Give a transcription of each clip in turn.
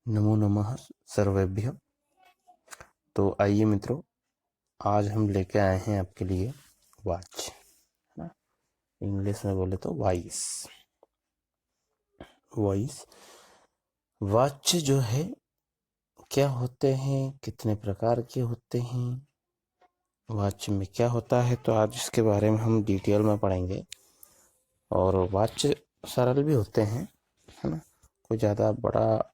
नमो नमः सर्वेभ्य। तो आइए मित्रों, आज हम लेके आए हैं आपके लिए वॉच, है ना। इंग्लिश में बोले तो वॉइस। वॉच जो है क्या होते हैं, कितने प्रकार के होते हैं, वॉच में क्या होता है, तो आज इसके बारे में हम डिटेल में पढ़ेंगे। और वॉच सरल भी होते हैं, है ना। कोई ज़्यादा बड़ा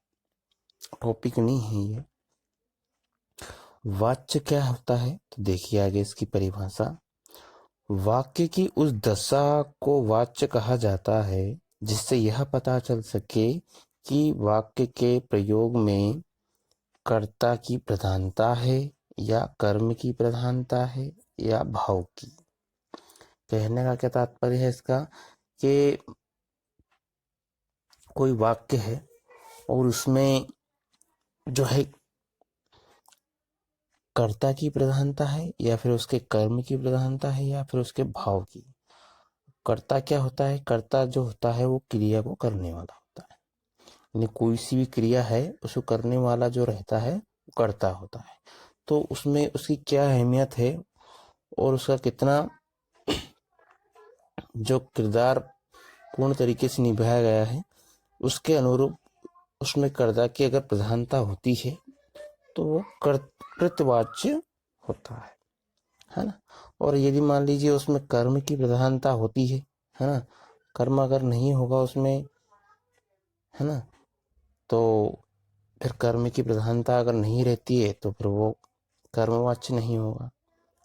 टॉपिक नहीं है ये। वाच्य क्या होता है, तो देखिए आगे इसकी परिभाषा। वाक्य की उस दशा को वाच्य कहा जाता है जिससे यह पता चल सके कि वाक्य के प्रयोग में कर्ता की प्रधानता है या कर्म की प्रधानता है या भाव की। कहने का क्या तात्पर्य है इसका, कि कोई वाक्य है और उसमें जो है कर्ता की प्रधानता है या फिर उसके कर्म की प्रधानता है या फिर उसके भाव की। कर्ता क्या होता है, कर्ता जो होता है वो क्रिया को करने वाला होता है, यानी कोई सी भी क्रिया है उसको करने वाला जो रहता है वो कर्ता होता है। तो उसमें उसकी क्या अहमियत है और उसका कितना जो किरदार पूर्ण तरीके से निभाया गया है, उसके अनुरूप उसमें कर्ता की अगर प्रधानता होती है तो वो कृतवाच्य होता है ना। और यदि मान लीजिए उसमें कर्म की प्रधानता होती है ना, कर्म अगर नहीं होगा उसमें, है ना, तो फिर कर्म की प्रधानता अगर नहीं रहती है तो फिर वो कर्मवाच्य नहीं होगा,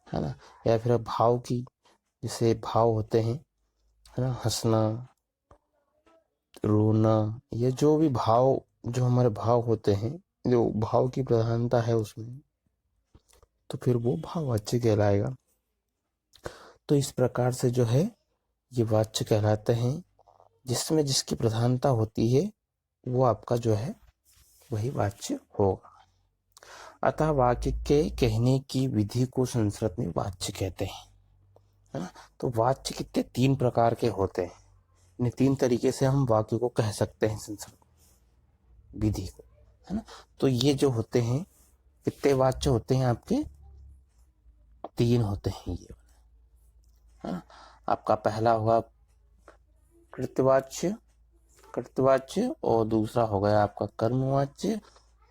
है ना। या फिर भाव की, जैसे भाव होते हैं, है ना, हंसना, रोना, ये जो भी भाव, जो हमारे भाव होते हैं, जो भाव की प्रधानता है उसमें, तो फिर वो भाववाच्य कहलाएगा। तो इस प्रकार से जो है ये वाच्य कहलाते हैं, जिसमें जिसकी प्रधानता होती है वो आपका जो है वही वाच्य होगा। अतः वाक्य के कहने की विधि को संस्कृत में वाच्य कहते हैं, है ना। तो वाच्य कितने तीन प्रकार के होते हैं, इन तीन तरीके से हम वाक्य को कह सकते हैं संस्कृत विधि को, है ना। तो ये जो होते हैं कितने वाच्य होते हैं आपके, तीन होते हैं ये, है ना। आपका पहला होगा कृतवाच्य, कृतवाच्य, और दूसरा हो गया आपका कर्मवाच्य,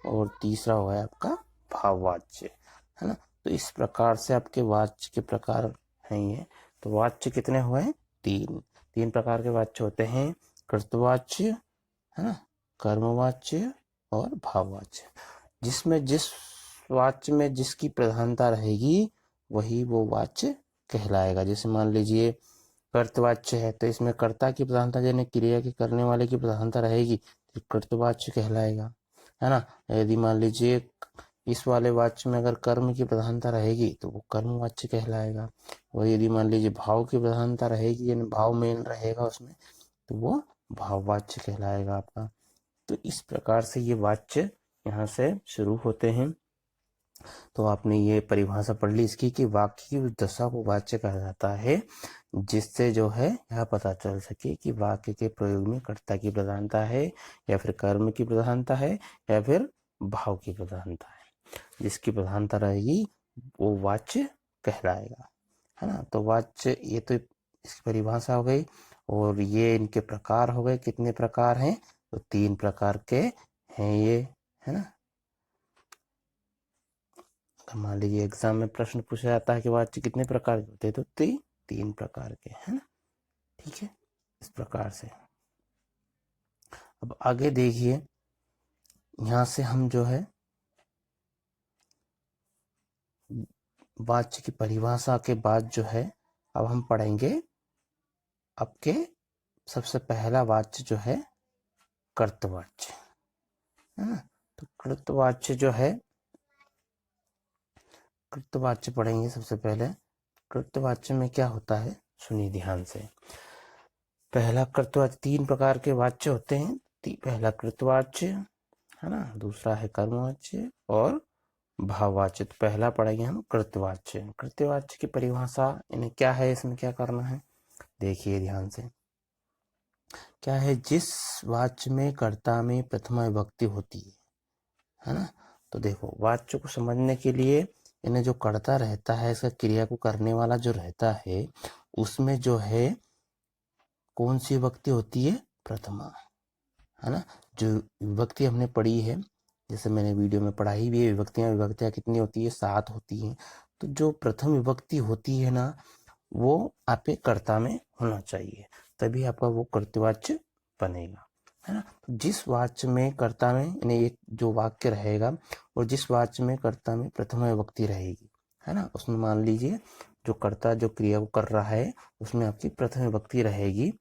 और तीसरा हो गया आपका भाववाच्य, है ना। तो इस प्रकार से आपके वाच्य के प्रकार हैं ये। तो वाच्य कितने हुए, तीन। तीन प्रकार के वाच्य होते हैं, कृतवाच्य, है ना, कर्मवाच्य और भाववाच्य। जिसमें जिस वाच्य में जिसकी प्रधानता रहेगी वही वो वाच्य कहलाएगा। जैसे मान लीजिए कर्तवाच्य है तो इसमें कर्ता की प्रधानता, यानी क्रिया के करने वाले की प्रधानता रहेगी तो कर्तवाच्य कहलाएगा, है ना। यदि मान लीजिए इस वाले वाच्य में अगर कर्म की प्रधानता रहेगी तो वो कर्मवाच्य कहलाएगा। और यदि मान लीजिए भाव की प्रधानता रहेगी, यानी भाव मेन रहेगा उसमें, तो वो भाववाच्य कहलाएगा आपका। तो इस प्रकार से ये वाच्य यहाँ से शुरू होते हैं। तो आपने ये परिभाषा पढ़ ली इसकी, कि वाक्य की उस दशा को वाच्य कहा जाता है जिससे जो है यह पता चल सके कि वाक्य के प्रयोग में कर्ता की प्रधानता है या फिर कर्म की प्रधानता है या फिर भाव की प्रधानता है। जिसकी प्रधानता रहेगी वो वाच्य कहलाएगा, है ना। तो वाच्य, ये तो इसकी परिभाषा हो गई। और ये इनके प्रकार हो गए, कितने प्रकार हैं, तो तीन प्रकार के हैं ये, है ना। मान लीजिए एग्जाम में प्रश्न पूछा जाता है कि वाच्य कितने प्रकार के होते हैं, तो तीन प्रकार के, है ना। ठीक है, इस प्रकार से। अब आगे देखिए, यहां से हम जो है वाच्य की परिभाषा के बाद जो है अब हम पढ़ेंगे आपके सबसे पहला वाच्य जो है कर्तवाच्य, है ना। तो कृतवाच्य जो है, कृतवाच्य पढ़ेंगे सबसे पहले। कृतवाच्य में क्या होता है सुनिए ध्यान से। पहला कृतवाच्य, तीन प्रकार के वाच्य होते हैं। पहला कृतवाच्य, है ना, दूसरा है कर्मवाच्य और भाववाच्य। तो पहला पढ़ेंगे हम कृतवाच्य। कृतवाच्य की परिभाषा यानी क्या है, इसमें क्या करना है, देखिए ध्यान से। क्या है, जिस वाच्य में कर्ता में प्रथमा विभक्ति होती है, है ना। तो देखो वाच्य को समझने के लिए इन्हें जो कर्ता रहता है, इसका क्रिया को करने वाला जो रहता है, उसमें जो है कौन सी विभक्ति होती है, प्रथमा, है ना। जो विभक्ति हमने पढ़ी है, जैसे मैंने वीडियो में पढ़ाई भी है, विभक्तियां कितनी होती है, 7 होती हैं। तो जो प्रथम विभक्ति होती है ना, वो आपके कर्ता में होना चाहिए, तभी आपका वो कर्तवाच्य बनेगा, है ना। तो जिस वाच्य में कर्ता में यानी एक जो वाक्य रहेगा और जिस वाच्य में कर्ता में प्रथम विभक्ति रहेगी, है ना, उसमें मान लीजिए जो कर्ता जो क्रिया को कर रहा है उसमें आपकी प्रथम विभक्ति रहेगी,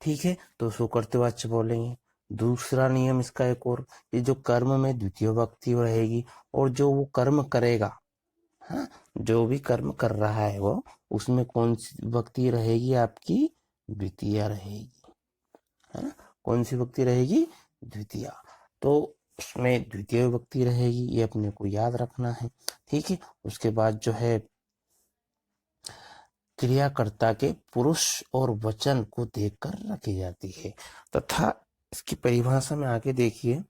ठीक है, तो उसको कर्तवाच्य बोलेंगे। दूसरा नियम इसका एक और, ये जो कर्म में द्वितीय विभक्ति रहेगी और जो वो कर्म करेगा, हाँ, जो भी कर्म कर रहा है वो, उसमें कौन सी विभक्ति रहेगी, आपकी द्वितीय रहेगी, है ना। कौन सी विभक्ति रहेगी, द्वितीय। तो उसमें द्वितीय विभक्ति रहेगी, ये अपने को याद रखना है, ठीक है। उसके बाद जो है क्रियाकर्ता के पुरुष और वचन को देखकर रखी जाती है, तथा इसकी परिभाषा में आगे देखिए,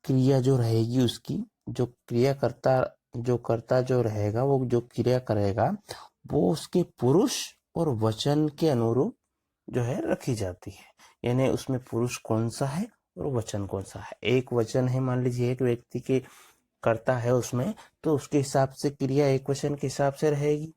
क्रिया जो रहेगी उसकी जो कर्ता जो रहेगा, वो जो क्रिया करेगा वो उसके पुरुष और वचन के अनुरूप जो है रखी जाती है। यानी उसमें पुरुष कौन सा है और वचन कौन सा है। एक वचन है, मान लीजिए एक व्यक्ति के करता है उसमें, तो उसके हिसाब से क्रिया एक वचन के हिसाब से रहेगी।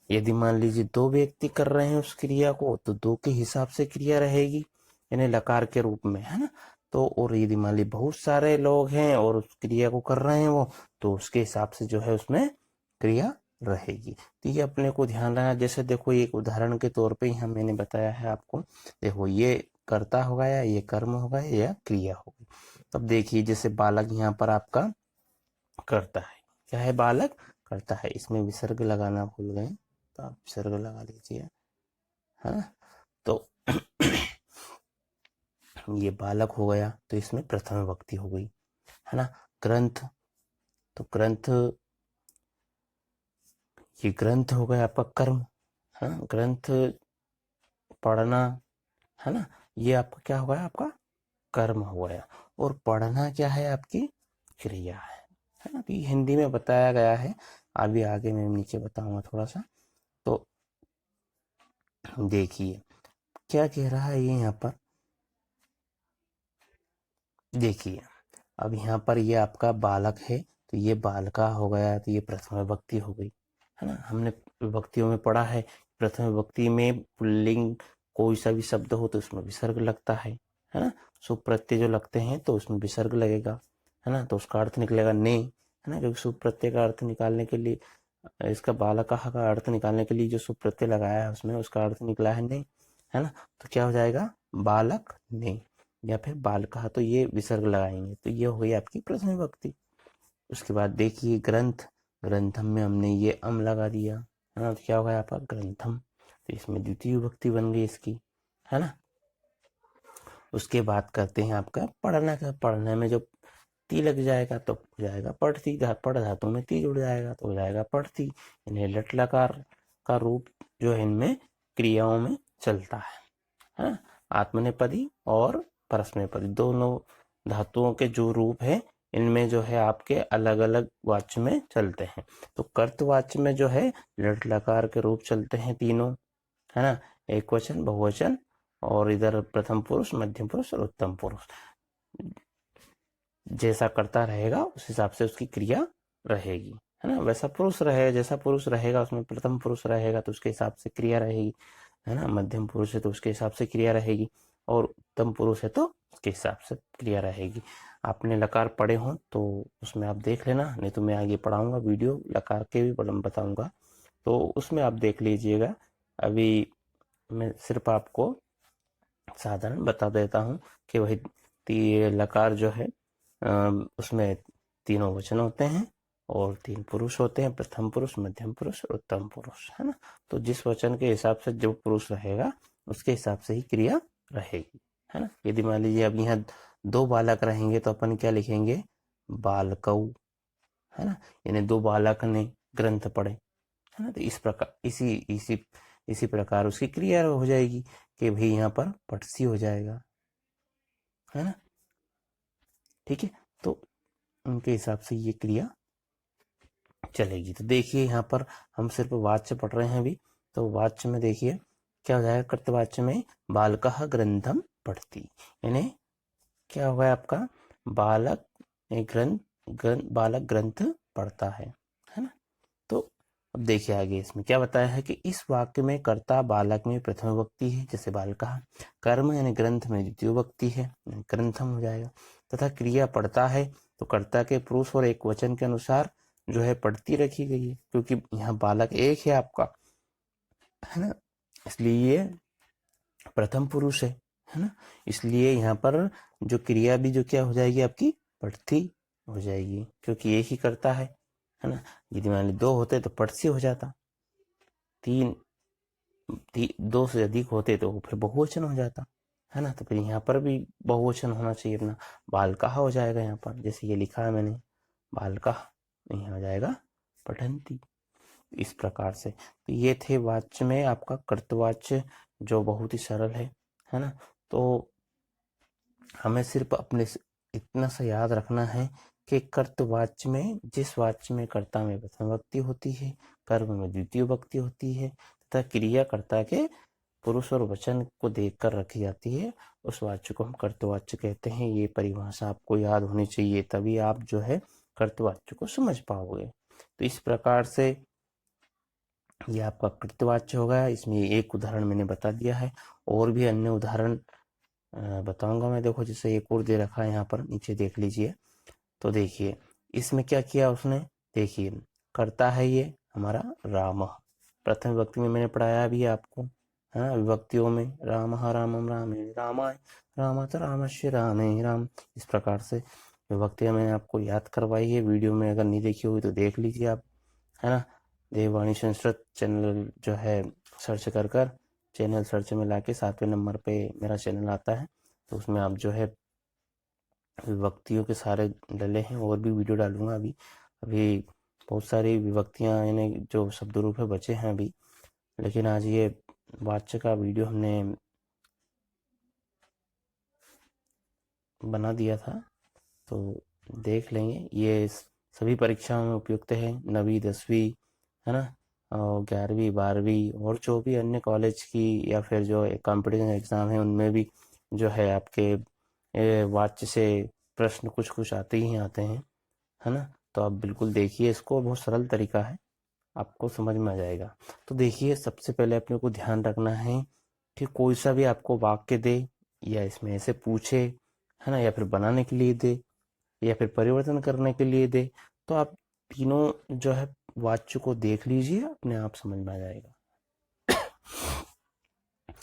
यदि मान लीजिए 2 व्यक्ति कर रहे हैं उस क्रिया को, तो 2 के हिसाब से क्रिया रहेगी, यानी लकार के रूप में, है ना। तो और यदि मान लीजिए बहुत सारे लोग हैं और उस क्रिया को कर रहे हैं वो, तो उसके हिसाब से जो है उसमें क्रिया रहेगी। तो ये अपने को ध्यान रखना। जैसे देखो एक उदाहरण के तौर पे यहाँ मैंने बताया है आपको, देखो ये कर्ता होगा या ये कर्म होगा या क्रिया होगी। तब देखिए जैसे बालक यहाँ पर आपका करता है, क्या है, बालक करता है, इसमें विसर्ग लगाना भूल गए तो आप विसर्ग लगा लीजिए, है ना। तो ये बालक हो गया, तो इसमें प्रथम विभक्ति हो गई, है ना। ग्रंथ, तो ग्रंथ, ये ग्रंथ हो गया आपका कर्म, है ना। ग्रंथ पढ़ना, है ना, ये आपका क्या हो गया, आपका कर्म हो गया। और पढ़ना क्या है, आपकी क्रिया है ना। तो ये हिंदी में बताया गया है, अभी आगे मैं नीचे बताऊंगा थोड़ा सा। तो देखिए क्या कह रहा है ये यहाँ पर, देखिए अब यहाँ पर ये आपका बालक है, तो ये बालका हो गया, तो ये प्रथम विभक्ति हो गई, है ना। हमने विभक्तियों में पढ़ा है, प्रथम विभक्ति में पुल्लिंग कोई सा भी शब्द हो तो उसमें विसर्ग लगता है ना। सुप प्रत्यय जो लगते हैं तो उसमें विसर्ग लगेगा, है ना। तो उसका अर्थ निकलेगा ने, है ना, क्योंकि सुप प्रत्यय का अर्थ निकालने के लिए, इसका बालका का अर्थ निकालने के लिए जो सुप प्रत्यय लगाया है उसमें उसका अर्थ निकला है ने, है ना। तो क्या हो जाएगा, बालक ने, या फिर बालका, तो ये विसर्ग लगाएंगे, तो ये हो गई आपकी प्रथम विभक्ति। उसके बाद देखिए ग्रंथ, ग्रंथम में हमने ये अम लगा दिया, है ना, तो क्या होगा आपका ग्रंथम, तो इसमें द्वितीय विभक्ति बन गई इसकी, है ना। उसके बाद करते हैं आपका पढ़ना का, पढ़ने में जो ती लग जाएगा तो हो जाएगा पढ़ती, पढ़ धातु में ती जुड़ जाएगा तो हो जाएगा पढ़ती। इन्हें लट लकार का रूप जो है इनमें क्रियाओं में चलता है ना। आत्मनेपदी और परस्मैपदी दोनों धातुओं के जो रूप है इनमें जो है आपके अलग अलग वाच्य में चलते हैं। तो कर्तवाच्य में जो है लट लकार के रूप चलते हैं तीनों, है ना, एक वचन बहुवचन, और इधर प्रथम पुरुष मध्यम पुरुष और उत्तम पुरुष। जैसा करता रहेगा उस हिसाब से उसकी क्रिया रहेगी, है ना। वैसा पुरुष रहेगा, जैसा पुरुष रहेगा उसमें प्रथम पुरुष रहेगा तो उसके हिसाब से क्रिया रहेगी, है ना। मध्यम पुरुष है तो उसके हिसाब से क्रिया रहेगी, और उत्तम पुरुष है तो उसके हिसाब से क्रिया रहेगी। आपने लकार पढ़े हो तो उसमें आप देख लेना, नहीं तो मैं आगे पढ़ाऊंगा वीडियो लकार के भी बताऊंगा, तो उसमें आप देख लीजिएगा। अभी मैं सिर्फ आपको साधारण बता देता हूँ कि वही लकार जो है उसमें तीनों वचन होते हैं और 3 पुरुष होते हैं, प्रथम पुरुष मध्यम पुरुष और उत्तम पुरुष, है ना। तो जिस वचन के हिसाब से जो पुरुष रहेगा उसके हिसाब से ही क्रिया रहेगी, है ना। यदि मान लीजिए अब यहाँ 2 बालक रहेंगे तो अपन क्या लिखेंगे, बालकऊ, है ना, यानी 2 बालक ने ग्रंथ पढ़े, है ना। तो इस प्रकार इसी प्रकार उसकी क्रिया हो जाएगी कि भाई यहाँ पर पटसी हो जाएगा, है ना। ठीक है, तो उनके हिसाब से ये क्रिया चलेगी। तो देखिए यहाँ पर हम सिर्फ वाच्य पढ़ रहे हैं अभी, तो वाच्य में देखिए क्या हो जाएगा, कर्तवाच्य में बालकः ग्रंथम पढ़ती, यानी क्या होगा आपका, बालक बालक ग्रंथ पढ़ता है ना। तो अब देखिए आगे इसमें क्या बताया है कि इस वाक्य में कर्ता बालक में प्रथम विभक्ति है, जैसे बालकः, कर्म यानी ग्रंथ में द्वितीय विभक्ति है, ग्रंथम हो जाएगा, तथा क्रिया पढ़ता है तो कर्ता के पुरुष और एक वचन के अनुसार जो है पढ़ती रखी गई है, क्योंकि यहाँ बालक एक है आपका, है ना, इसलिए ये प्रथम पुरुष है ना, इसलिए यहाँ पर जो क्रिया भी जो क्या हो जाएगी आपकी, पढ़ती हो जाएगी, क्योंकि एक ही करता है ना। यदि मान ली दो होते तो पढ़ती हो जाता, दो से अधिक होते तो फिर बहुवचन हो जाता, है ना। तो फिर यहाँ पर भी बहुवचन होना चाहिए अपना, बालका हो जाएगा यहाँ पर, जैसे ये लिखा है मैंने बालका, यहाँ हो जाएगा पठंती, इस प्रकार से। तो ये थे वाच्य में आपका कर्तवाच्य, जो बहुत ही सरल है ना। तो हमें सिर्फ अपने इतना सा याद रखना है कि कर्तवाच्य में जिस वाच्य में कर्ता में प्रथम विभक्ति होती है, कर्म में द्वितीय विभक्ति होती है, तथा क्रिया कर्ता के पुरुष और वचन को देखकर रखी जाती है, उस वाच्य को हम कर्तवाच्य कहते हैं। ये परिभाषा आपको याद होनी चाहिए, तभी आप जो है कर्तवाच्य को समझ पाओगे। तो इस प्रकार से ये आपका कृतवाच्य हो गया। इसमें एक उदाहरण मैंने बता दिया है, और भी अन्य उदाहरण बताऊंगा मैं। देखो जैसे एक और दे रखा है यहाँ पर, नीचे देख लीजिए। तो देखिए इसमें क्या किया उसने, देखिए करता है ये हमारा राम, प्रथम विभक्ति में मैंने पढ़ाया अभी आपको, है ना, विभक्तियों में राम रामम रामे रामाय रामत रामस्य रामे राम, इस प्रकार से विभक्तियां मैंने आपको याद करवाई है। वीडियो में अगर नहीं देखी हुई तो देख लीजिए आप, है ना। देववाणी संस्कृत चैनल जो है सर्च कर चैनल सर्च में लाके 7वें नंबर पे मेरा चैनल आता है, तो उसमें आप जो है विभक्तियों के सारे डले हैं, और भी वीडियो डालूंगा अभी अभी बहुत सारी विभक्तियां यानी जो शब्द रूप है बचे हैं अभी, लेकिन आज ये वाच्य का वीडियो हमने बना दिया था, तो देख लेंगे। ये सभी परीक्षाओं में उपयुक्त है, 9वीं 10वीं, है ना, और 11वीं 12वीं, और जो भी अन्य कॉलेज की या फिर जो कंपटीशन एग्ज़ाम है उनमें भी जो है आपके वाच्य से प्रश्न कुछ कुछ आते ही आते हैं, है ना। तो आप बिल्कुल देखिए इसको, बहुत सरल तरीका है, आपको समझ में आ जाएगा। तो देखिए सबसे पहले अपने को ध्यान रखना है कि कोई सा भी आपको वाक्य दे, या इसमें ऐसे पूछे, है ना, या फिर बनाने के लिए दे, या फिर परिवर्तन करने के लिए दे, तो आप तीनों जो है वाच्य को देख लीजिए, अपने आप समझ में आ जाएगा।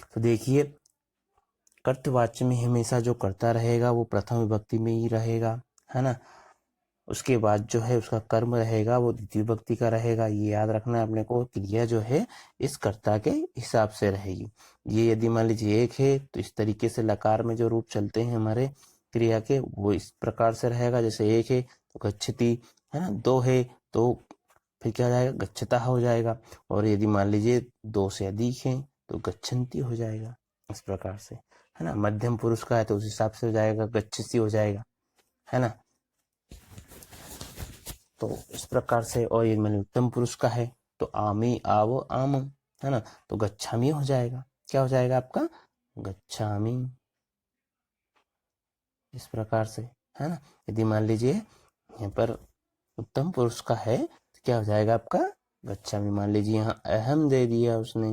तो देखिए कर्तवाच्य में हमेशा जो कर्ता रहेगा वो प्रथम विभक्ति में ही रहेगा, है ना। उसके बाद जो है उसका कर्म रहेगा वो द्वितीय विभक्ति का रहेगा, ये याद रखना है अपने को। क्रिया जो है इस कर्ता के हिसाब से रहेगी। ये यदि मान लीजिए एक है तो इस तरीके से लकार में जो रूप चलते हैं हमारे क्रिया के, वो इस प्रकार से रहेगा, जैसे एक है तो गच्छति, है ना, दो है तो फिर क्या हो जाएगा, गच्छता हो जाएगा, और यदि मान लीजिए दो से अधिक है तो गच्छन्ति हो जाएगा, इस प्रकार से, है ना। मध्यम पुरुष का है तो उस हिसाब से हो जाएगा, गच्छसी हो जाएगा, है ना। तो इस प्रकार से, और ये मैंने उत्तम पुरुष का है तो आमी आवो आमम, है ना, तो गच्छामी हो जाएगा, क्या हो जाएगा आपका, गच्छामी, इस प्रकार से, है ना। यदि मान लीजिए यहाँ पर उत्तम पुरुष का है तो क्या हो जाएगा आपका, गच्छामी। मान लीजिए यहाँ अहम दे दिया उसने,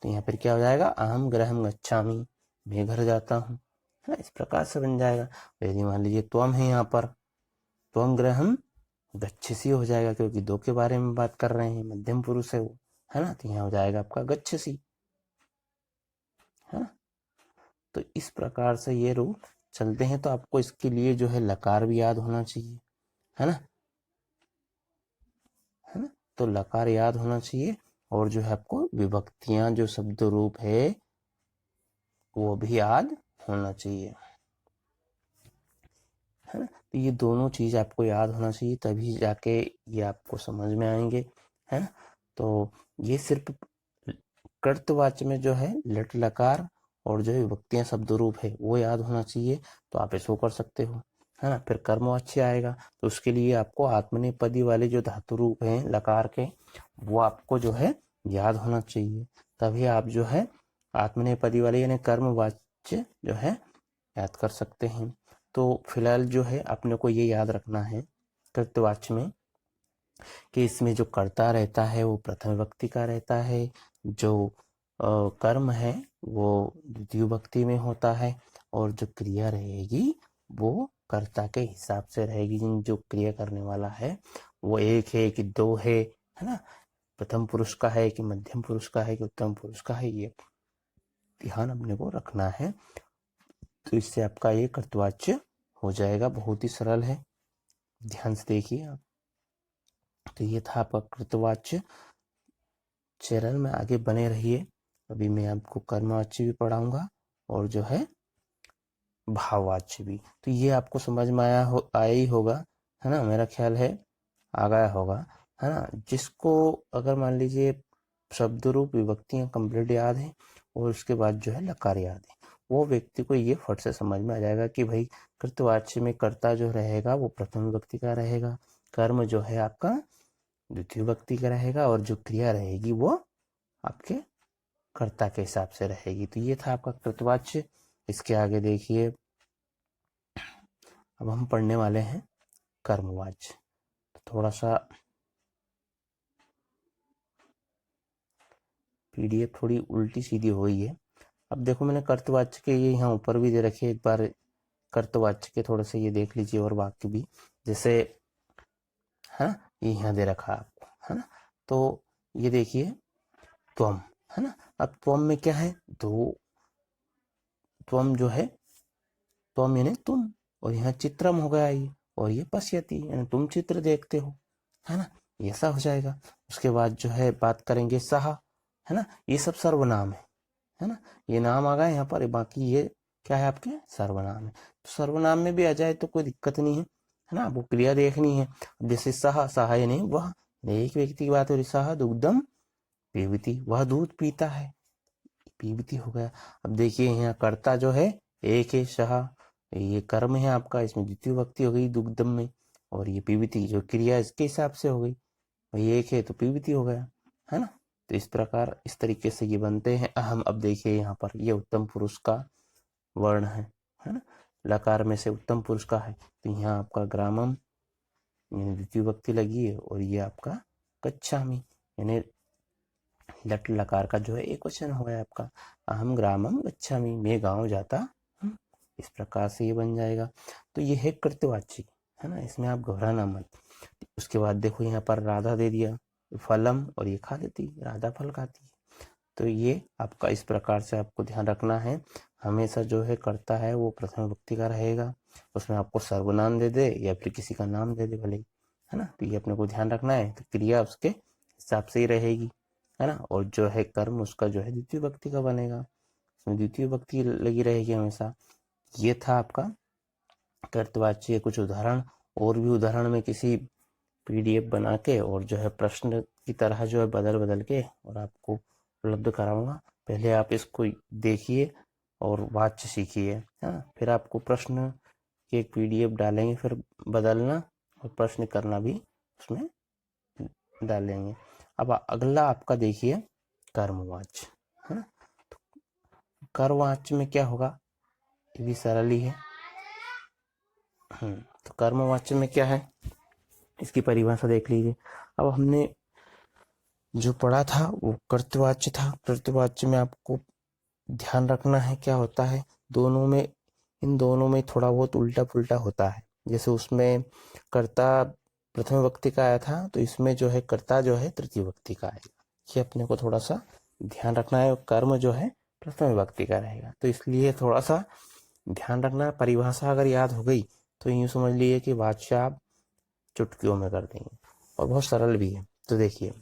तो यहाँ पर क्या हो जाएगा, अहम ग्रहम गच्छामी, मैं घर जाता हूँ, है ना, इस प्रकार से बन जाएगा। यदि मान लीजिए त्वम है यहाँ पर, त्वम ग्रहम गच्छसी हो जाएगा, क्योंकि दो के बारे में बात कर रहे हैं, मध्यम पुरुष है वो, है ना, तो यहाँ हो जाएगा आपका गच्छसी, है ना। तो इस प्रकार से ये रूल चलते हैं। तो आपको इसके लिए जो है लकार भी याद होना चाहिए, है ना, है ना। तो लकार याद होना चाहिए, और जो है आपको विभक्तियां जो शब्द रूप है वो भी याद होना चाहिए, है ना। तो ये दोनों चीज आपको याद होना चाहिए, तभी जाके ये आपको समझ में आएंगे, है ना। तो ये सिर्फ कर्तवाच्य में जो है लट लकार और जो है विभक्तियां शब्द रूप है वो याद होना चाहिए, तो आप इसको कर सकते हो। है ना। फिर कर्मवाच्य आएगा, तो उसके लिए आपको आत्मनेपदी वाले जो धातु रूप हैं लकार के, वो आपको जो है याद होना चाहिए, तभी आप जो है आत्मनेपदी वाले यानी कर्मवाच्य जो है याद कर सकते हैं। तो फिलहाल जो है अपने को ये याद रखना है कृतवाच्य में कि इसमें जो कर्ता रहता है वो प्रथम विभक्ति का रहता है, जो कर्म है वो द्वितीय विभक्ति में होता है, और जो क्रिया रहेगी वो कर्ता के हिसाब से रहेगी। जो क्रिया करने वाला है वो एक है कि दो है ना, प्रथम पुरुष का है कि मध्यम पुरुष का है कि उत्तम पुरुष का है, ये ध्यान अपने को रखना है। तो इससे आपका ये कर्तवाच्य हो जाएगा, बहुत ही सरल है, ध्यान से देखिए आप। तो ये था आपका कृतवाच्य। चरण में आगे बने रहिए, अभी मैं आपको कर्मवाच्य भी पढ़ाऊंगा और जो है भाववाच्य भी। तो ये आपको समझ में आया ही होगा, है ना, मेरा ख्याल है आ गया होगा, है ना। जिसको अगर मान लीजिए शब्द रूप विभक्तियां कंप्लीट याद है और उसके बाद जो है लकार याद है, वो व्यक्ति को ये फट से समझ में आ जाएगा कि भाई कृतवाच्य में कर्ता जो रहेगा वो प्रथम विभक्ति का रहेगा, कर्म जो है आपका द्वितीय विभक्ति का रहेगा, और जो क्रिया रहेगी वो आपके कर्ता के हिसाब से रहेगी। तो ये था आपका कृतवाच्य। इसके आगे देखिए, अब हम पढ़ने वाले हैं कर्मवाच्य। थोड़ा सा पीडीएफ थोड़ी उल्टी सीधी हो गई है। अब देखो मैंने कर्तवाच्य के ये यहाँ ऊपर भी दे रखे, एक बार कर्तवाच्य के थोड़े से ये देख लीजिए और वाक्य भी, जैसे है ना, ये यहाँ दे रखा आपको, है ना। तो ये देखिए त्वम, है ना। अब त्वम में क्या है, दो त्वम जो है, त्वम यानी तुम, और यहाँ चित्रम हो गया ये, और ये पश्यति यानी तुम चित्र देखते हो, है ना, ऐसा हो जाएगा। उसके बाद जो है बात करेंगे सहा, है ना, ये सब सर्वनाम है ना, ये नाम आ गया यहाँ पर, बाकी ये क्या है आपके सर्वनाम है। तो सर्वनाम में भी आ जाए तो कोई दिक्कत नहीं है ना, आपको क्रिया देखनी है। जैसे सहा, सहा यानी वह, एक व्यक्ति की बात हो रही, सहा दुग्धम पीबती, वह दूध पीता है, पीबती हो गया। अब देखिए यहाँ कर्ता जो है एक है सहा, ये कर्म है आपका, इसमें द्वितीय विभक्ति हो गई दुग्धम में, और ये पीबती जो क्रिया इसके हिसाब से हो गई, भाई एक है तो पीबती हो गया, है ना। तो इस प्रकार इस तरीके से ये बनते हैं अहम। अब देखिए यहाँ पर ये उत्तम पुरुष का वर्ण है ना, लकार में से उत्तम पुरुष का है, तो यहाँ आपका ग्रामम यानी द्वितीय विभक्ति लगी है, और ये आपका गच्छामि यानी लट लकार का जो है एक वचन हो गया आपका, अहम ग्रामम गच्छामि, मैं गांव जाता हूं। इस प्रकार से ये बन जाएगा। तो ये है कृतवाच्य, है ना, इसमें आप घबराना मत। उसके बाद देखो यहाँ पर राधा दे दिया फलम, और ये खा लेती, राधा फल खाती है। तो ये आपका इस प्रकार से आपको ध्यान रखना है, हमेशा जो है कर्ता है वो प्रथम विभक्ति का रहेगा, उसमें आपको सर्वनाम दे दे या फिर किसी का नाम दे दे भले, है ना। तो ये अपने को ध्यान रखना है, तो क्रिया उसके हिसाब से ही रहेगी, है ना। और जो है कर्म उसका जो है द्वितीय विभक्ति का बनेगा, उसमें द्वितीय विभक्ति लगी रहेगी हमेशा। ये था आपका कर्तवाच्य। कुछ उदाहरण और भी उदाहरण में किसी पीडीएफ बना के और जो है प्रश्न की तरह जो है बदल बदल के और आपको उपलब्ध कराऊंगा। पहले आप इसको देखिए और वाच्य सीखिए, है ना, फिर आपको प्रश्न की एक पीडीएफ डालेंगे, फिर बदलना और प्रश्न करना भी उसमें डालेंगे। अब अगला आपका देखिए कर्मवाच्य, है ना। तो कर्मवाच्य में क्या होगा, ये भी सरल ही है। तो कर्मवाच्य में क्या है, इसकी परिभाषा देख लीजिए। अब हमने जो पढ़ा था वो कर्तवाच्य था। कर्तवाच्य में आपको ध्यान रखना है क्या होता है, दोनों में, इन दोनों में थोड़ा बहुत उल्टा पुल्टा होता है। जैसे उसमें कर्ता प्रथम विभक्ति का आया था, तो इसमें जो है कर्ता जो है तृतीय विभक्ति का आएगा, ये अपने को थोड़ा सा ध्यान रखना है। कर्म जो है प्रथम विभक्ति का रहेगा, तो इसलिए थोड़ा सा ध्यान रखना है। परिभाषा अगर याद हो गई तो यूँ समझ लीजिए कि वाच्य आप चुटकियों में कर देंगे, और बहुत सरल भी है। तो देखिए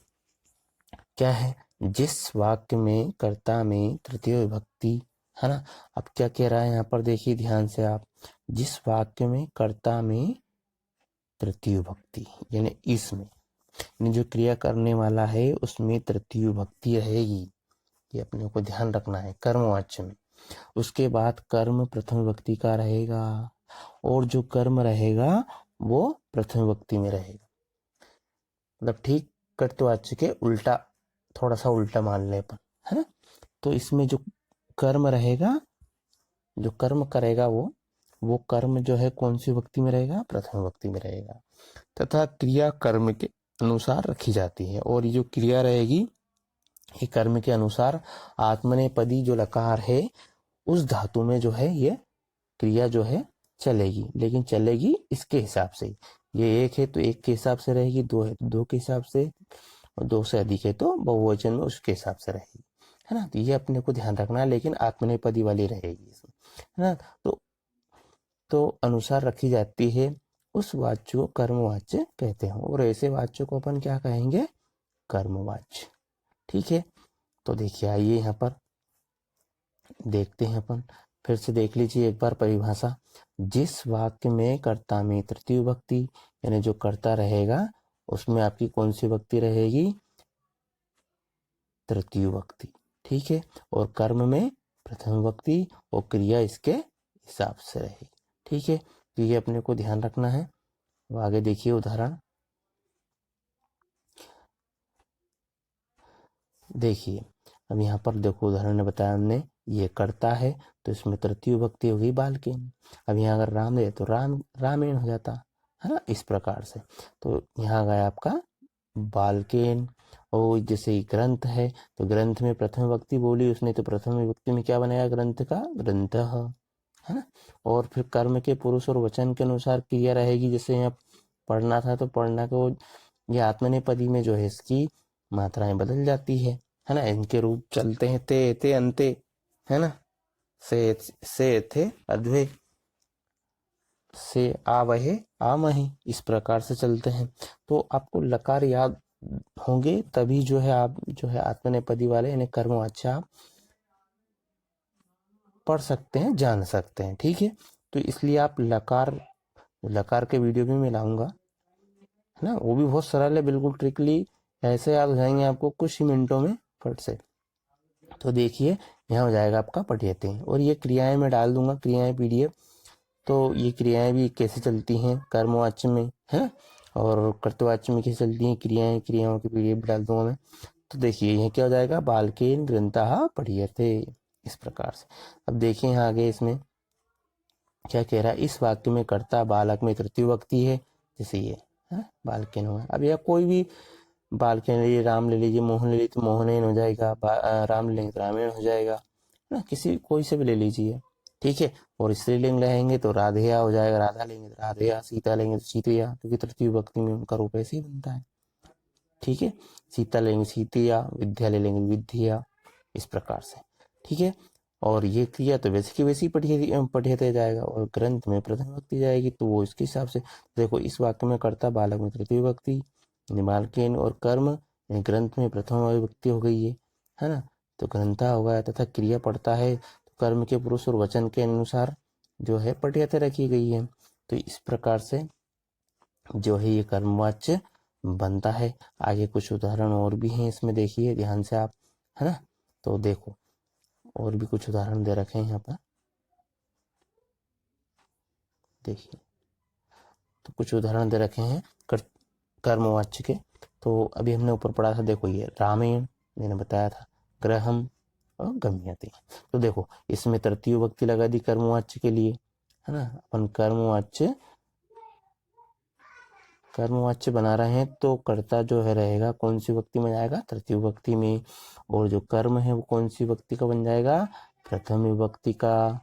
क्या है, जिस वाक्य में कर्ता में तृतीय विभक्ति, है ना। अब क्या कह रहा है यहाँ पर देखिए ध्यान से आप, जिस वाक्य में कर्ता में तृतीय विभक्ति यानी इसमें, यानी जो क्रिया करने वाला है उसमें तृतीय विभक्ति रहेगी, ये अपने को ध्यान रखना है कर्मवाच्य में। उसके बाद कर्म प्रथम विभक्ति का रहेगा, और जो कर्म रहेगा वो प्रथम विभक्ति में रहेगा। मतलब ठीक कर्तवाच्य के उल्टा, थोड़ा सा उल्टा मान ले अपन, है ना। तो इसमें जो कर्म रहेगा, जो कर्म करेगा वो कर्म जो है कौन सी विभक्ति में रहेगा, प्रथम विभक्ति में रहेगा। तथा क्रिया कर्म के अनुसार रखी जाती है, और ये जो क्रिया रहेगी ये कर्म के अनुसार आत्मनेपदी जो लकार है उस धातु में जो है ये क्रिया जो है चलेगी, लेकिन चलेगी इसके हिसाब से। ये एक है तो एक के हिसाब से रहेगी, दो है तो दो के हिसाब से, और दो से अधिक है तो बहुवचन में उसके हिसाब से रहेगी, है ना। तो ये अपने को ध्यान रखना है, लेकिन आत्मनेपदी वाली रहेगी इसमें, है ना। तो अनुसार रखी जाती है, उस वाच्य को कर्मवाच्य कहते हैं, और ऐसे वाच्य को अपन क्या कहेंगे, कर्मवाच्य। ठीक है, तो देखिए आइए यहाँ पर देखते हैं अपन, फिर से देख लीजिए एक बार परिभाषा। जिस वाक्य में कर्ता में तृतीय विभक्ति, यानी जो कर्ता रहेगा उसमें आपकी कौन सी विभक्ति रहेगी, तृतीय विभक्ति। ठीक है, और कर्म में प्रथम विभक्ति, और क्रिया इसके हिसाब से रहेगी। ठीक है, तो ये अपने को ध्यान रखना है। तो आगे देखिए उदाहरण, देखिए अब यहाँ पर देखो उदाहरण ने बताया हमने, ये कर्ता है तो इसमें तृतीय विभक्ति होगी बालकेन। अब यहाँ अगर राम ले तो राम रामेण हो जाता, है ना, इस प्रकार से। तो यहाँ गया आपका बालकेन। और जैसे ग्रंथ है तो ग्रंथ में प्रथम विभक्ति बोली उसने, तो प्रथम विभक्ति में क्या बनाया, ग्रंथ का ग्रंथ, है ना। और फिर कर्म के पुरुष और वचन के अनुसार क्रिया रहेगी, जैसे यहाँ पढ़ना था तो पढ़ना को ये आत्मनेपदी में जो है इसकी मात्राएं बदल जाती है ना। इनके रूप चलते हैं ते ते अंते, है ना, से थे अध्वे, से आवहे आमहे, इस प्रकार से चलते हैं। तो आपको लकार याद होंगे तभी जो है आप जो है आत्मनेपदी वाले यानी कर्मवाच्य आप पढ़ सकते हैं, जान सकते हैं। ठीक है, तो इसलिए आप लकार के वीडियो भी मैं लाऊंगा, है ना, वो भी बहुत सरल है, बिल्कुल ट्रिकली ऐसे याद हो जाएंगे आपको कुछ ही मिनटों में फट से। तो देखिए यहाँ हो जाएगा आपका पठियते, और ये क्रियाएं मैं डाल दूंगा, क्रियाएं पीडीएफ। तो ये क्रियाएं भी कैसे चलती हैं कर्मवाच्य में, है, और कर्तवाच्य में कैसे चलती हैं क्रियाएं, क्रियाओं की पीडीएफ डाल दूंगा मैं। तो देखिए यहाँ क्या हो जाएगा, बालकेन ग्रंथः पठियते, इस प्रकार से। अब देखिए यहाँ आगे इसमें क्या कह रहा है, इस वाक्य में कर्ता बालक में तृतीय विभक्ति है, जैसे ये बालकेन हुआ। अब यह कोई भी बालकेन ले लीजिए, राम ले लीजिए, मोहन ले लीजिए तो मोहनेन हो जाएगा, राम लेंगे तो रामेण हो जाएगा, है ना, किसी कोई से भी ले लीजिए। ठीक है, और स्त्रीलिंग लेंगे तो राधेया हो जाएगा, राधा लेंगे तो राधेया, सीता लेंगे तो सीतया, क्योंकि तृतीय विभक्ति में उनका रूप ऐसे ही बनता है। ठीक है, सीता लेंगे सीतिया, विद्या ले लेंगे विद्या, इस प्रकार से। ठीक है, और ये क्रिया तो वैसे की वैसी पठियते जाएगा, और ग्रंथ में प्रथम विभक्ति जाएगी तो वो इसके हिसाब से। देखो इस वाक्य में कर्ता बालक में तृतीय विभक्ति, बालकेन, और कर्म ग्रंथ में प्रथम विभक्ति हो गई है ना, तो ग्रंथा हो गया, तथा क्रिया पढ़ता है तो कर्म के पुरुष और वचन के अनुसार जो है पठियते रखी गई है। तो इस प्रकार से जो है ये कर्मवाच्य बनता है। आगे कुछ उदाहरण और भी हैं इसमें, देखिए ध्यान से आप, है ना। तो देखो और भी कुछ उदाहरण दे रखे हैं यहाँ पर, देखिए तो कुछ उदाहरण दे रखे हैं कर्मवाच्य के। तो अभी हमने ऊपर पढ़ा था, देखो ये रामेण मैंने बताया था, ग्रहम और गम्यते। तो देखो इसमें तृतीय विभक्ति लगा दी कर्मवाच्य के लिए, है ना। अपन कर्मवाच्य बना रहे हैं तो कर्ता जो है रहेगा कौन सी विभक्ति में जाएगा, तृतीय विभक्ति में, और जो कर्म है वो कौन सी विभक्ति का बन जाएगा, प्रथम विभक्ति का,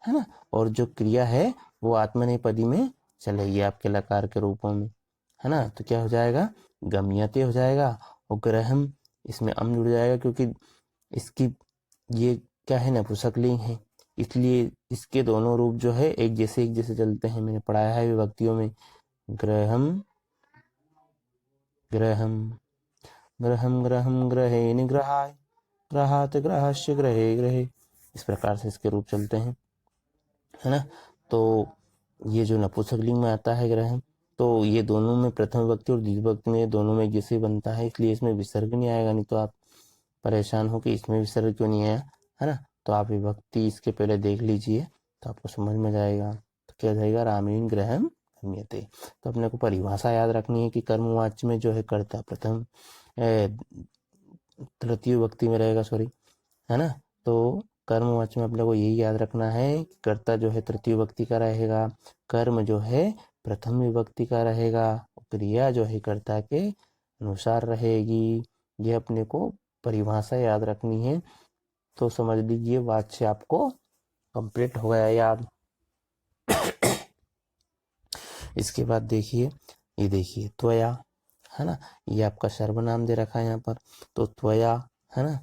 है ना। और जो क्रिया है वो आत्मनेपदी में चलेगी आपके लकार के रूपों में, है ना। तो क्या हो जाएगा, गम्यते हो जाएगा, और ग्रहम इसमें जुड़ जाएगा, क्योंकि इसकी ये क्या है, नपुंसकलिंग है, इसलिए इसके दोनों रूप जो है एक जैसे चलते हैं, मैंने पढ़ाया है विभक्तियों में। ग्रहम ग्रहम ग्रहम ग्रहम ग्रहेन ग्रहाय, ग्रहात ग्रहस्य ग्रहे ग्रहे, इस प्रकार से इसके रूप चलते हैं, है ना। तो ये जो नपुंसकलिंग में आता है ग्रहम, तो ये दोनों में प्रथम विभक्ति और द्वितीय विभक्ति में दोनों में एक जैसे बनता है, इसलिए इसमें विसर्ग नहीं आएगा। नहीं तो आप परेशान हो कि इसमें विसर्ग क्यों नहीं आया, है ना। तो आप विभक्ति इसके पहले देख लीजिए तो आपको समझ में जाएगा। तो क्या जाएगा, रामेण गृहम गम्यते। तो अपने को परिभाषा याद रखनी है कि कर्मवाच्य में जो है कर्ता प्रथम तृतीय विभक्ति में रहेगा, सॉरी, है ना। तो कर्मवाच्य में अपने को यही याद रखना है कि कर्ता जो है तृतीय विभक्ति का रहेगा, कर्म जो है प्रथम विभक्ति का रहेगा, क्रिया जो है कर्ता के अनुसार रहेगी। ये अपने को परिभाषा याद रखनी है। तो समझ लीजिए वाच्य आपको कंप्लीट हो गया याद। इसके बाद देखिए, ये देखिए त्वया, है ना, ये आपका सर्वनाम दे रखा है यहाँ पर। तो त्वया, है ना,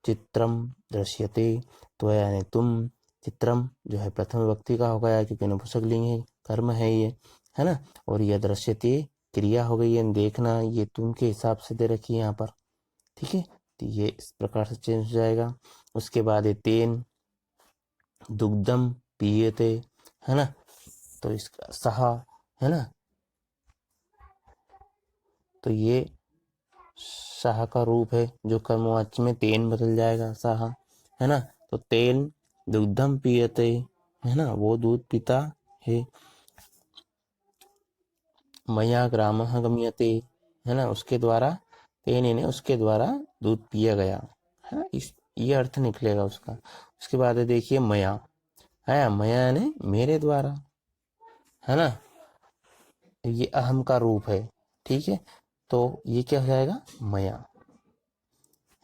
चित्रम दृश्यते, त्वया यानी तुम, चित्रम जो है प्रथम विभक्ति का हो गया क्योंकि नपुंसकलिंग है, कर्म है ये, है ना। और यह दृश्यते क्रिया हो गई है, देखना, ये तुम के हिसाब से दे रखी है यहाँ पर, ठीक है। तो ये इस प्रकार से चेंज हो जाएगा। उसके बाद है तेन दुग्धम पीयते, है ना, तो इसका सहा, है ना, तो ये सहा का रूप है जो कर्मवाच्य में तेन बदल जाएगा, सहा, है ना। तो तेन दुग्धम पीयते, है ना, वो दूध पीता है। मया ग्रामः गम्यते, है ना, उसके द्वारा, तेन यानी उसके द्वारा दूध पिया गया, है ना, इस ये अर्थ निकलेगा उसका। उसके बाद देखिए मया, है, मया यानी मेरे द्वारा, है ना, ये अहम का रूप है, ठीक है। तो ये क्या हो जाएगा, मया,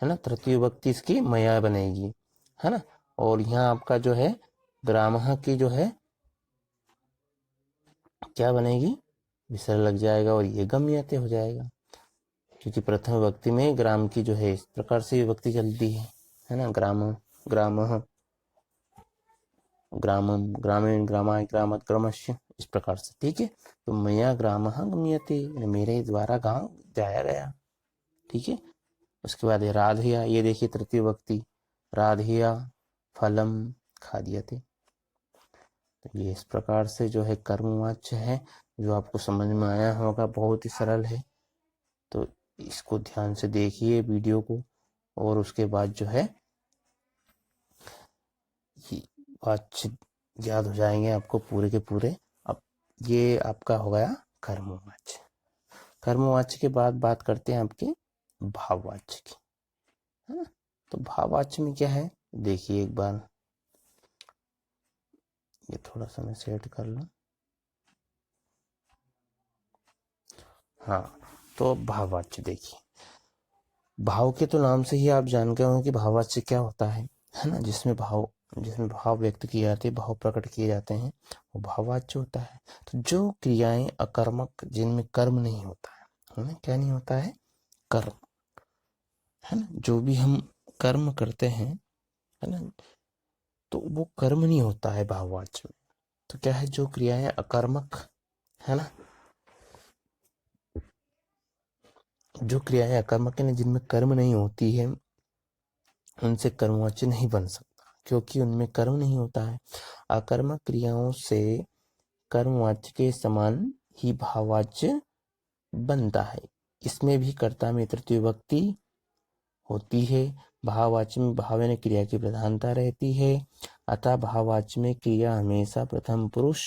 है ना, तृतीय विभक्ति इसकी मया बनेगी, है ना। और यहाँ आपका जो है ग्रामः की जो है क्या बनेगी, विसर्ग लग जाएगा और ये गम्यते हो जाएगा, क्योंकि प्रथम विभक्ति में ग्राम की जो है इस प्रकार से विभक्ति चलती है ना, ग्राम, ग्रामः, ग्रामम, ग्रामीण, ग्रामाय, ग्रामत, ग्रामस्य, इस प्रकार से, ठीक है। तो मया ग्रामः गम्यते, मेरे द्वारा गांव जाया गया, ठीक है। उसके बाद है राधिया, ये देखिए तृतीय विभक्ति, राधिया फलम खाद्यते। तो ये इस प्रकार से जो है कर्मवाच्य है, जो आपको समझ में आया होगा, बहुत ही सरल है। तो इसको ध्यान से देखिए वीडियो को, और उसके बाद जो है ये वाच्य याद हो जाएंगे आपको पूरे के पूरे। अब ये आपका हो गया कर्मवाच्य। कर्मवाच्य के बाद बात करते हैं आपके भाववाच्य की, है ना। तो भाववाच्य में क्या है, देखिए एक बार, ये थोड़ा सा मैं सेट कर लूं, हाँ। तो भाववाच्य देखिए, भाव के तो नाम से ही आप जान गए होंगे कि भाववाच्य क्या होता है ना, जिसमें भाव व्यक्त किए जाते हैं, भाव प्रकट किए जाते हैं, वो भाववाच्य होता है। तो जो क्रियाएं अकर्मक, जिनमें कर्म नहीं होता है ना, क्या नहीं होता है, कर्म, है ना, जो भी हम कर्म करते हैं, है ना, तो वो कर्म नहीं होता है भाववाच्य में। तो क्या है, जो क्रियाएं अकर्मक, है ना, जो क्रियाएं अकर्मक है, जिनमें कर्म नहीं होती है, उनसे कर्मवाच्य नहीं बन सकता, क्योंकि उनमें कर्म नहीं होता है। अकर्मक क्रियाओं से कर्मवाच्य के समान ही भाववाच्य बनता है। इसमें भी कर्ता में तृतीय विभक्ति होती है। भाववाच्य में भाव यानी क्रिया की प्रधानता रहती है, अतः भाववाच्य में क्रिया हमेशा प्रथम पुरुष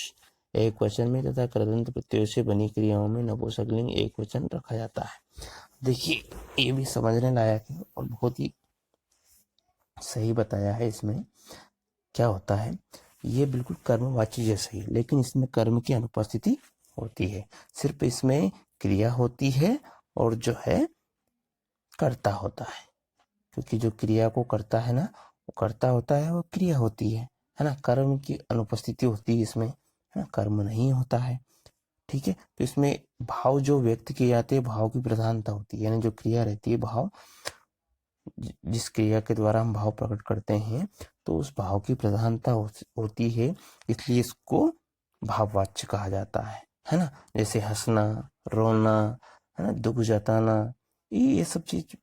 एक वचन में तथा कृदंत प्रत्ययों से बनी क्रियाओं में नपुंसकलिंग एक वचन रखा जाता है। देखिए ये भी समझने लायक है और बहुत ही सही बताया है। इसमें क्या होता है, ये बिल्कुल कर्मवाच्य जैसा ही, लेकिन इसमें कर्म की अनुपस्थिति होती है, सिर्फ इसमें क्रिया होती है और जो है कर्ता होता है, क्योंकि जो क्रिया को करता है ना, वो कर्ता होता है, वो क्रिया होती है ना, कर्म की अनुपस्थिति होती है इसमें, है ना, कर्म नहीं होता है, ठीक है। तो इसमें भाव जो व्यक्त किए जाते हैं, भाव की प्रधानता होती है, यानी जो क्रिया रहती है, भाव, जिस क्रिया के द्वारा हम भाव प्रकट करते हैं, तो उस भाव की प्रधानता होती है, इसलिए इसको भाववाच्य कहा जाता है ना। जैसे हंसना, रोना, है ना, दुख जताना, ये सब चीज,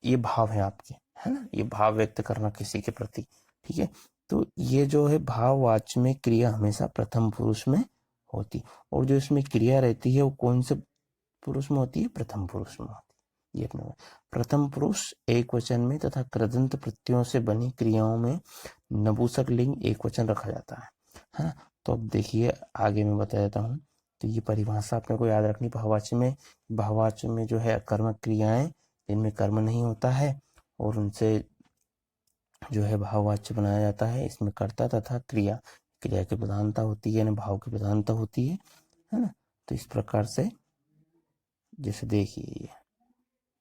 ये भाव है आपके, है ना, ये भाव व्यक्त करना किसी के प्रति, ठीक है। तो ये जो है भाववाच्य में क्रिया हमेशा प्रथम पुरुष में होती, और जो इसमें क्रिया रहती है वो कौन से पुरुष में होती है, प्रथम पुरुष में होती है। ये अपने प्रथम पुरुष एक वचन में तथा कृदंत प्रत्ययों से बनी क्रियाओं में नपुंसक लिंग एक वचन रखा जाता है ना। तो अब देखिए आगे मैं बता देता हूँ। तो ये परिभाषा अपने को याद रखनी। भाववाच्य में जो है अकर्मक क्रियाएं जिनमें कर्म नहीं होता है और उनसे जो है भाववाच्य बनाया जाता है। इसमें कर्ता तथा क्रिया की प्रधानता होती है, यानी भाव की प्रधानता होती है ना। तो इस प्रकार से जैसे देखिए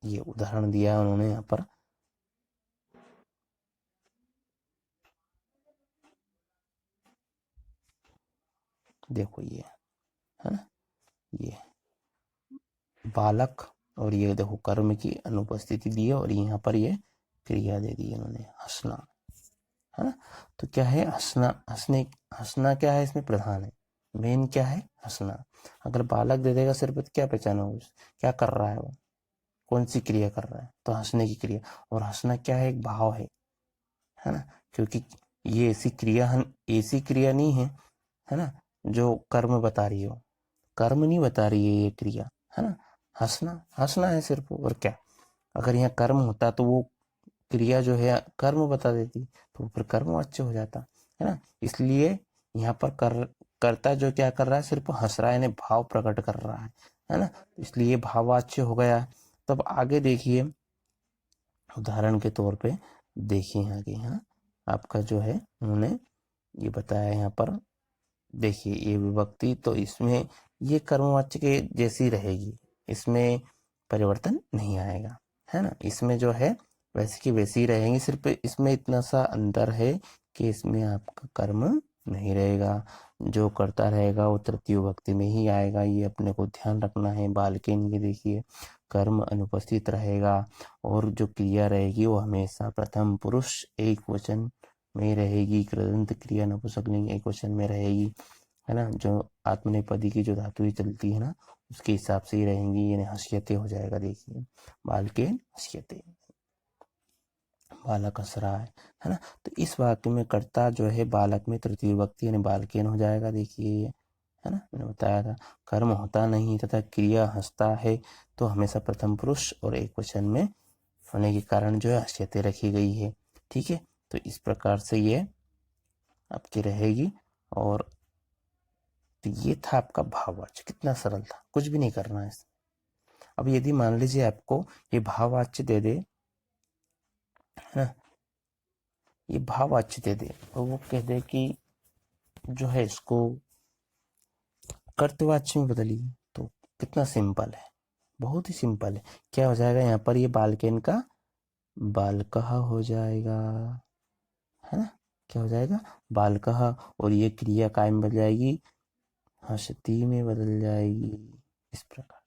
ये उदाहरण दिया है उन्होंने यहाँ पर। देखो ये है ना, ये बालक और ये देखो कर्म की अनुपस्थिति दी है और यहाँ पर ये क्रिया दे दी है उन्होंने, हंसना, है ना। तो क्या है, हंसना क्या है, इसमें प्रधान है, मेन क्या है, हंसना। अगर बालक दे देगा सिर्फ तो क्या पहचान होगी, क्या कर रहा है वो, कौन सी क्रिया कर रहा है, तो हंसने की क्रिया। और हंसना क्या है, एक भाव है ना, क्योंकि ये ऐसी क्रिया नहीं है ना, जो कर्म बता रही हो, कर्म नहीं बता रही है ये क्रिया, है ना। हंसना है सिर्फ, और क्या। अगर यहाँ कर्म होता तो वो क्रिया जो है कर्म बता देती, तो फिर कर्मवाच्य हो जाता, है ना। इसलिए यहाँ पर कर्ता जो क्या कर रहा है, सिर्फ हंस रहा है, यानी भाव प्रकट कर रहा है ना। इसलिए भाववाच्य हो गया। तब आगे देखिए उदाहरण के तौर पे, देखिए आगे यहाँ आपका जो है उन्होंने ये बताया यहाँ पर। देखिए ये विभक्ति तो इसमें ये कर्मवाच्य के जैसी रहेगी, इसमें परिवर्तन नहीं आएगा, है ना। इसमें जो है वैसे की वैसी रहेंगी, सिर्फ इसमें इतना सा अंतर है कि इसमें आपका कर्म नहीं रहेगा, जो करता रहेगा वो तृतीय विभक्ति में ही आएगा, ये अपने को ध्यान रखना है। बालकेन ये देखिए कर्म अनुपस्थित रहेगा और जो क्रिया रहेगी वो हमेशा प्रथम पुरुष एक वचन में रहेगी, कृदंत क्रिया नपुंसकलिंग एक वचन में रहेगी, है ना। जो आत्मनेपदी की जो धातुएं चलती है ना उसके हिसाब से ही रहेंगी, यानी हंसियते हो जाएगा। देखिए बालकेन हंसियते, बालक हंस रहा है ना। तो इस वाक्य में कर्ता जो है बालक में तृतीय विभक्ति यानी बालकेन हो जाएगा। देखिए ये है ना, मैंने बताया था। कर्म होता नहीं तथा क्रिया हंसता है तो हमेशा प्रथम पुरुष और एक वचन में होने के कारण जो है हंसियते रखी गई है, ठीक है। तो इस प्रकार से ये आपकी रहेगी। और तो ये था आपका भाववाच्य, कितना सरल था, कुछ भी नहीं करना है। अब यदि मान लीजिए आपको ये भाववाच्य दे दे, है ना, ये भाववाच्य दे दे और वो कह दे कि जो है इसको कर्तवाच्य में बदलिए, तो कितना सिंपल है, बहुत ही सिंपल है। क्या हो जाएगा यहाँ पर, ये बालकेन का बालकः हो जाएगा, है ना। क्या हो जाएगा, बालकः, और ये क्रिया काय में बदल जाएगी, हंसती में बदल जाएगी। इस प्रकार,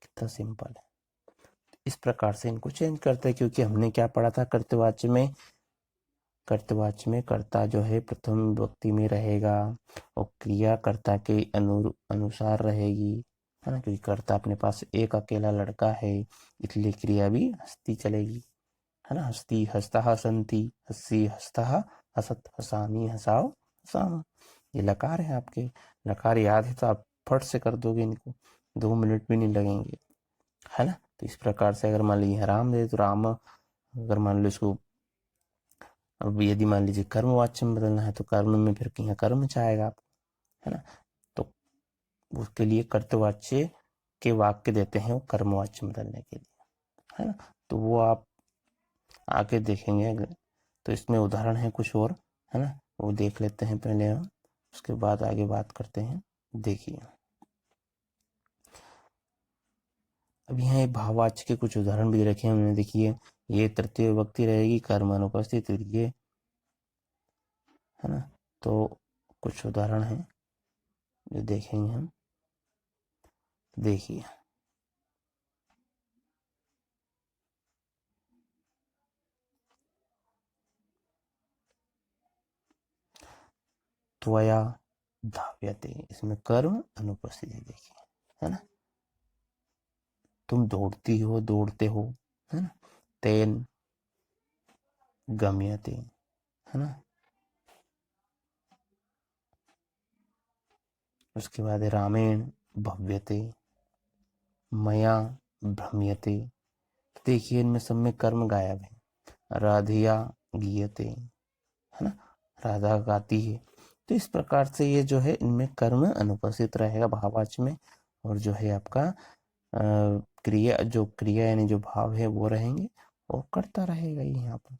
कितना सिंपल है। इस प्रकार से इनको चेंज करते हैं, क्योंकि हमने क्या पढ़ा था कर्तवाच्य में, कर्तवाच्य में कर्ता जो है प्रथम विभक्ति में रहेगा और क्रिया कर्ता के अनुसार रहेगी, है ना, क्योंकि कर्ता अपने पास एक अकेला लड़का है, इसलिए क्रिया भी हंसती चलेगी, है ना। हंसती, हंसता, हंसंती, हंसी, हंसता, हसत, हसामी, हंसाओ, हसामा। ये लकार है आपके, लकार याद है तो आप फट से कर दोगे इनको, 2 मिनट भी नहीं लगेंगे, है ना। तो इस प्रकार से अगर मान लीजिए राम दे तो राम, अगर मान लो इसको, अब यदि मान लीजिए कर्मवाच्य में बदलना है तो कर्म में फिर यहाँ कर्म चाहेगा आपको, है ना। तो उसके लिए कर्तवाच्य के वाक्य देते हैं वो कर्मवाच्य में बदलने के लिए, है ना। तो वो आप आगे देखेंगे, तो इसमें उदाहरण है कुछ और, है ना, वो देख लेते हैं पहले हम, उसके बाद आगे बात करते हैं। देखिए अब यहाँ भाववाच्य के कुछ उदाहरण भी रखे हैं हमने। देखिए ये तृतीय विभक्ति रहेगी, कर्म अनुपस्थित, ये है ना। तो कुछ उदाहरण हैं जो देखेंगे हम। देखिए त्वया धाव्यते, इसमें कर्म अनुपस्थित है, देखिए, है ना। तुम दौड़ती हो, दौड़ते हो, है ना। तेन गम्यते, है ना। उसके बाद रामेण भव्यते, मया भ्रम्यते। देखिए इनमें सब में कर्म गायब है। राधिया गीयते, है ना, राधा गाती है, तो इस प्रकार से ये जो है इनमें कर्म अनुपस्थित रहेगा भाववाच्य में, और जो है आपका क्रिया यानी जो भाव है वो रहेंगे, और कर्ता रहेगा ये यहाँ पर,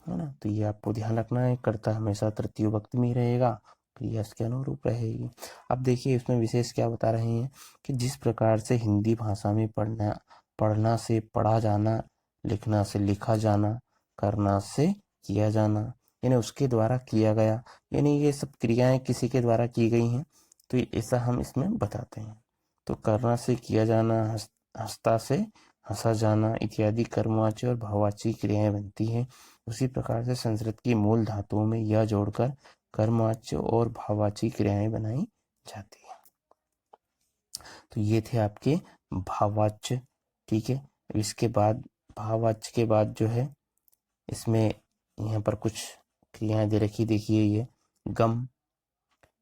है ना। तो ये आपको ध्यान रखना है, कर्ता हमेशा तृतीय विभक्ति में ही रहेगा, क्रिया इसके अनुरूप रहेगी। अब देखिए इसमें विशेष क्या बता रहे हैं कि जिस प्रकार से हिंदी भाषा में पढ़ना से पढ़ा जाना, लिखना से लिखा जाना, करना से किया जाना, यानी उसके द्वारा किया गया, यानी ये सब क्रियाएं किसी के द्वारा की गई हैं, तो ऐसा हम इसमें बताते हैं। तो करना से किया जाना, हंसता से हंसा जाना इत्यादि कर्मवाची और भाववाची क्रियाएं बनती हैं। उसी प्रकार से संस्कृत की मूल धातुओं में यह जोड़कर कर्मवाच्य और भाववाची क्रियाएं बनाई जाती हैं। तो ये थे आपके भाववाच्य, ठीक है। इसके बाद भाववाच्य के बाद जो है इसमें यहाँ पर कुछ क्रियाएं दे रखी, देखिए ये गम,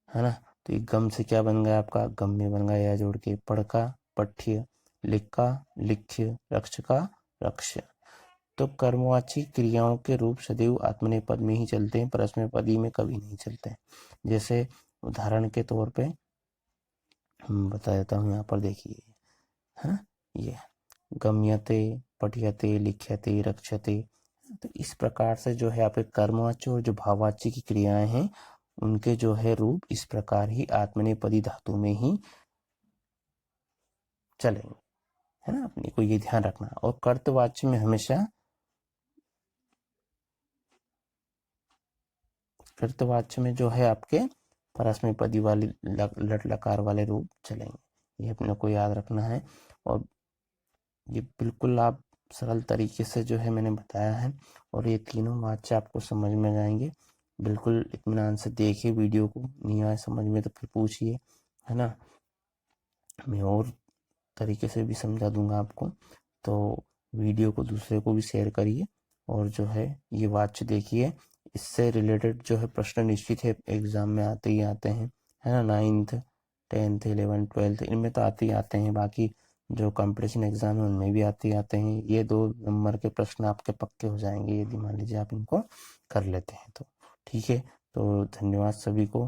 है ना। तो ये गम से क्या बन गया आपका, गम में बन गया या जोड़ के पढ़का पठ्य, लिखा लिख्य, रक्षका रक्ष्य। तो कर्मवाची क्रियाओं के रूप सदैव आत्मनेपद में ही चलते हैं, परस्मैपदी में कभी नहीं चलते हैं। जैसे उदाहरण के तौर पे हम बता देता हूँ, यहाँ पर देखिए, है ये गम्यते, पठ्यते, लिख्यते, रक्षते। तो इस प्रकार से जो है आपके कर्मवाच्य और जो भाववाच्य की क्रियाएं हैं उनके जो है रूप इस प्रकार ही आत्मनेपदी धातु में ही चलेंगे, है ना। अपने को ये ध्यान रखना। और कर्तवाच्य में हमेशा कर्तवाच्य में जो है आपके परस्मैपदी वाली लट लकार वाले रूप चलेंगे, ये अपने को याद रखना है। और ये बिल्कुल आप सरल तरीके से जो है मैंने बताया है, और ये तीनों वाच्य आपको समझ में जाएंगे। बिल्कुल इत्मीनान से देखिए वीडियो को, नहीं आए समझ में तो फिर पूछिए, है ना। मैं और तरीके से भी समझा दूंगा आपको। तो वीडियो को दूसरे को भी शेयर करिए, और जो है ये वाच्य देखिए, इससे रिलेटेड जो है प्रश्न निश्चित है एग्जाम में आते ही आते हैं, है ना। 9th 10th 11th 12th इनमें तो आते ही आते हैं, बाकी जो कंपटीशन एग्जाम है उनमें भी आते ही आते हैं। ये 2 नंबर के प्रश्न आपके पक्के हो जाएंगे यदि मान लीजिए आप इनको कर लेते हैं तो, ठीक है। तो धन्यवाद सभी को,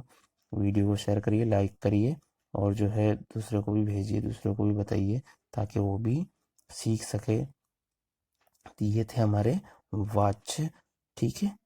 वीडियो को शेयर करिए, लाइक करिए, और जो है दूसरे को भी भेजिए, दूसरे को भी बताइए, ताकि वो भी सीख सके। तो ये थे हमारे वाच्य, ठीक है।